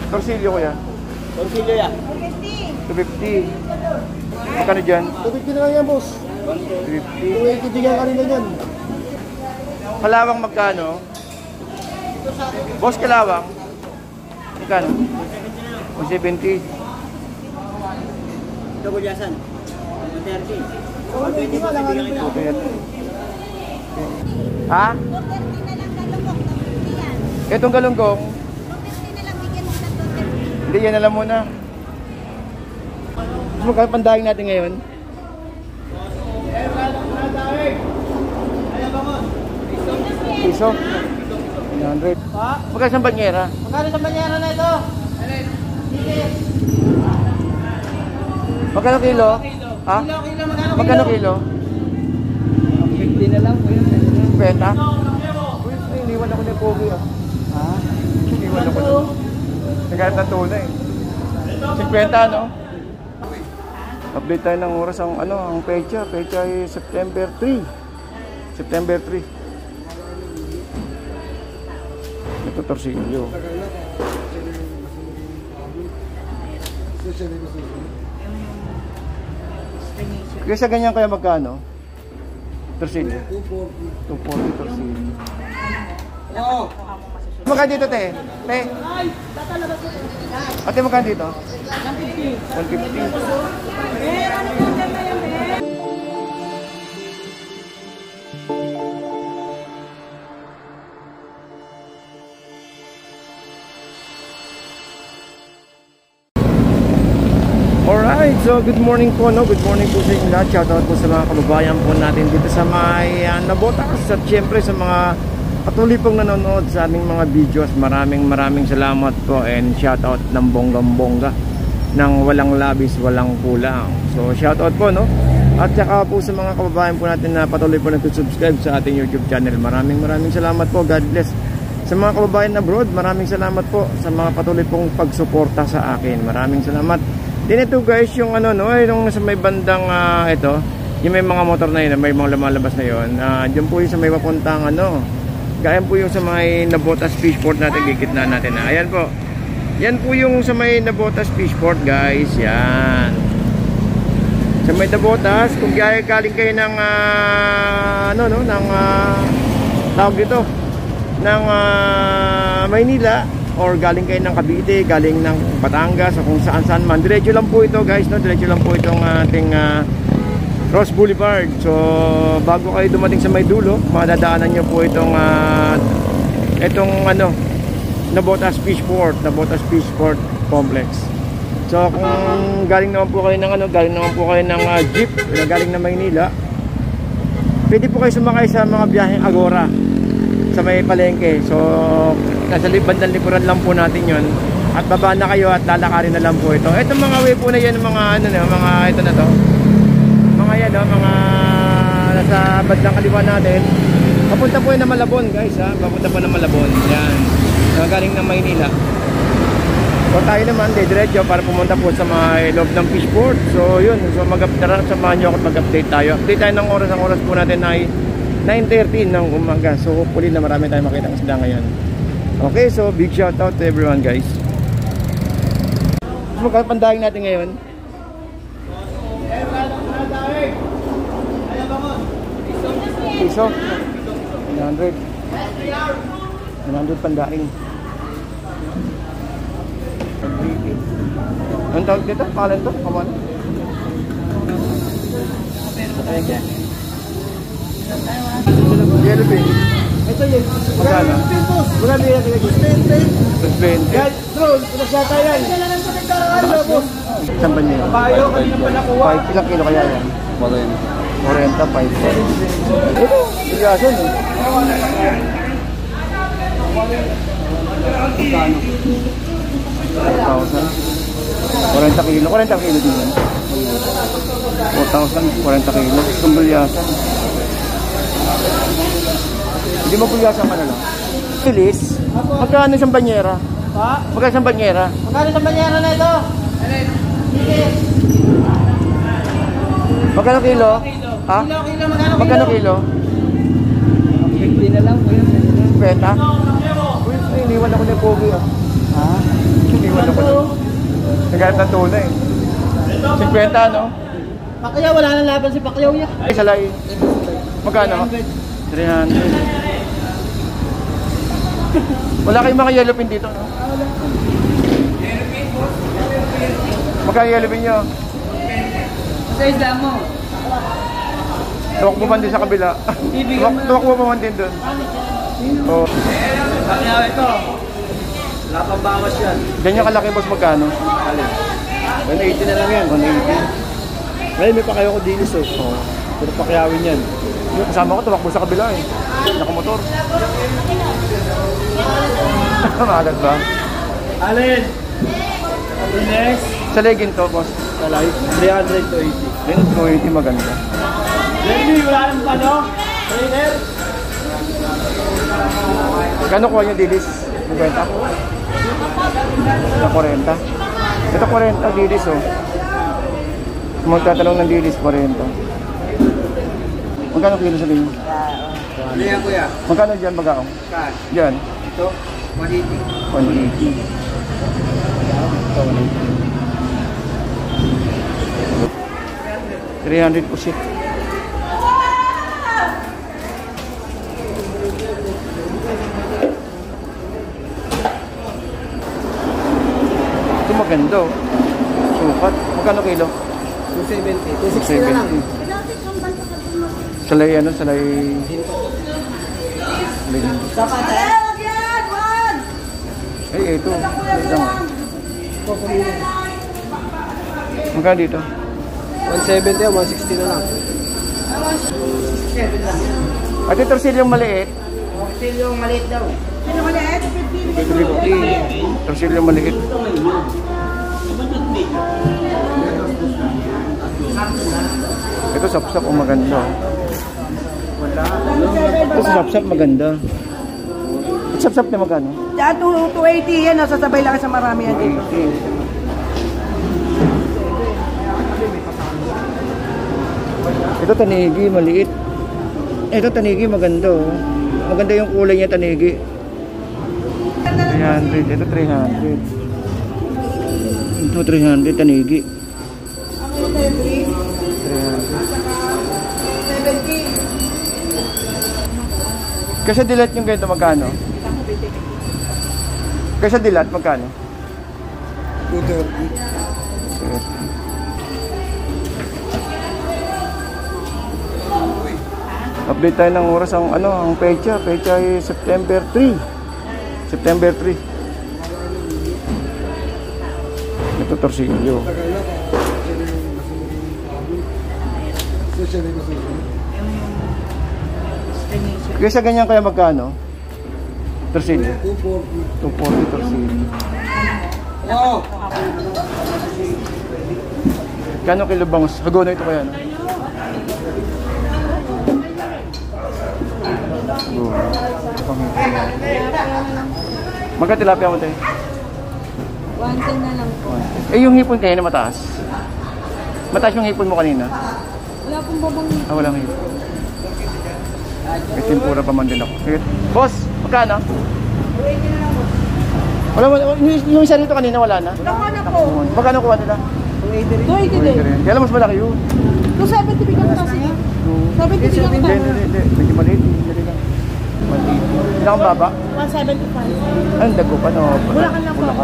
Torsilyo ko yan. Torsilyo yan. 250. Magkano dyan? 250 na lang yan, boss. 250. 280 bigyan ka rin na yan. Kalawang magkano? Boss, kalawang? Magkano? 170. Ito po dyasan. 130. 120 po bibigyan kita. Ha? 230 na lang galunggong. 250 yan. Itong galunggong? 250 na lang bigyan mo sa 230. Hindi, yan na lang muna. Magkano pandahing natin ngayon? Piso? 100. Magkano sa banyera? Magkano sa banyera na ito? Magkano kilo? Ha? Kilo, magkano Magkano kilo? 50 na lang po yun. 50? Uy, iniwan ako ni Pogi ah. Ha? Iniwan ako doon. Naghanap ng tunay. 50 no? Update tayo ng oras ang ang pecha. Pecha ay September 3. September 3. Ito torsilyo. Kaya sa ganyan kaya magkano? Torsilyo. 240 torsilyo. Oo. Magkano dito, te? Te? Ate, magkano dito? 150. Alright, so good morning po, no? Good morning po sa inyo lahat. Shoutout po sa mga kababayan po natin dito sa may Nabotas. At syempre sa mga patuloy pong nanonood sa aming mga videos. Maraming salamat po. And shoutout ng bonggang-bongga, ng walang labis, walang kulang. So shoutout po, no? At saka po sa mga kababayan po natin na patuloy po nag-subscribe sa ating YouTube channel. Maraming salamat po. God bless. Sa mga kababayan abroad, maraming salamat po sa mga patuloy pong pagsuporta sa akin. Maraming salamat. Din ito guys, yung yung sa may bandang ito, yung may mga motor na yun, may mga lumalabas na yun. Diyan po yung sa may papuntang gaya po yung sa may Nabotas Fishport natin, gigitna natin. Ayan po. Yan po yung sa may Nabotas Fishport guys, yan. Sa may Nabotas, kung galing kayo ng tawag dito, ng Maynila, or galing kayo ng Cavite, galing ng Batangas, o kung saan man, diretso lang po ito guys, no? Diretso lang po itong ating Ross Boulevard. So bago kayo dumating sa may dulo, madadaanan nyo po itong Nabotas Fishport Complex. So kung galing naman po kayo ng jeep, galing ng Maynila, pwede po kayo sumakay sa mga biyaheng Agora sa may palengke. So nasa bandang likuran lang po natin yon. At baba na kayo at lalakarin na lang po ito. Itong mga way po na yan, mga ito na to. Mga yan, mga nasa bandang kaliwa natin. Papunta po yun na Malabon guys, ha. Papunta po na Malabon. Yan. Galing ng Maynila. So tayo naman, diretso para pumunta po sa mga loob ng Fishport. So yun, so samahan nyo ako at mag-update tayo. Update tayo ng oras. Ang oras po natin ay 9:30 ng umaga. So hopefully na marami tayong makita ng isda ngayon. Okay, so big shout out to everyone guys. Magkano pandahing natin ngayon? Piso? 100. 100 pandahing. Ang tawag dito? Pangalan to? Kaman? Yellow pin. Ito yun. Magkano? Magkano yan? 20. Yan, drone. Pinasya yan. Saan ba niya? Bayo, kanina pa nakuha. 5 ilang kilo kaya yan? 40, 5. Ito, bigasan eh. 4,000. 40 kilo. 40 kilo din yan. 4,000, 40 kilo. Itong bilyasan. Hindi mo bilyasan ka na lang. Silis? Magkano isang banyera? Ha? Magkano isang banyera? Magkano isang banyera na ito? Magkano kilo? Ha? Kilo, magkano kilo? 50 na lang po yun. 50? Uy, iniwan ako ni Pogi ah. Ha? Iniwan Naghanap ng tunay. 50, no? Pacquiao, wala nang laban si Pacquiao niya. Ay, salay. Magkano? 300. Wala kayong mga yellow pin dito, no? Magkano yellow pin nyo? Sa isla mo. Tuwak mo man din sa kabila. Tuwak mo man din doon. Oh. Pacquiao ito. Wala pang bawas yan. Ganyan kalaki, boss, magkano? 180 na lang yan. 180. Ngayon may Pacquiao ko dinis oh. Pero Pacquiaoin yan. Yung kasama ko, tumakbo sa kabila eh. Nakamotor. Maalat ba? Alin? Next. Sa legend to, boss. Salay. 300 to 80. Then, 280 maganda. Lenny, wala nang ano? Trainer? Kano kuha yung dilis? 50? Na 40? Ito 40 dilis oh. Magtatanong ng dilis 40. Magkano kilo sa inyo? Ano yan kuya? Magkano dyan magkano? Saan? Dyan? Ito? 180. 180. 300 po siya. Ito maganda oh. Sukat. Magkano kilo? 270. 260 na lang. 270. Salay ano? Salay... Sapat eh? Ay, ito. Ito nga. Magkano dito? 170 o 160 na lang. At ito torsilyong maliit. Yung maliit daw. Ano ulit? 50. Torsilyong maliit. Ito sapsap o maganda. Ito sapsap maganda. Ito sapsap na magkano? Diyan, 280 yan. Nasasabay lang sa marami yan dito. 280. Ito tanigi, maliit. Ito tanigi, maganda oh. Maganda yung kulay niya, tanigi. 300. Ito 300. Ito 300, tanigi. 300. Kasi dilat yung ganito, magkano? Kasi dilat, magkano? 230. Update tayo ng oras ang ang pecha ay September 3. September 3. Ito torsilyo. Kaya sa ganyan kaya magkano? Torsilyo. 240 torsilyo. Oh! Kano kilo bangus? Hagono ito kaya no? Magka tilapia mo tayo? 110 na lang po. Eh yung hipon kayo na mataas? Mataas yung hipon mo kanina? Wala pong babang Ah, walang hipon. May tempura pa man din ako. Sige. Boss, magkano? Wala, yung isa dito kanina wala na? Nakuha na po. Magkano kuha nila? 280 din. Kaya lang mas malaki yun. 270 bigyan ko kasi. 70 bigyan ko Hindi, tayo. hindi. Medyo maliit. Hindi lang. Maliit. Ilang baba? 175. Ay, dago pa no. Bulacan lang po ako.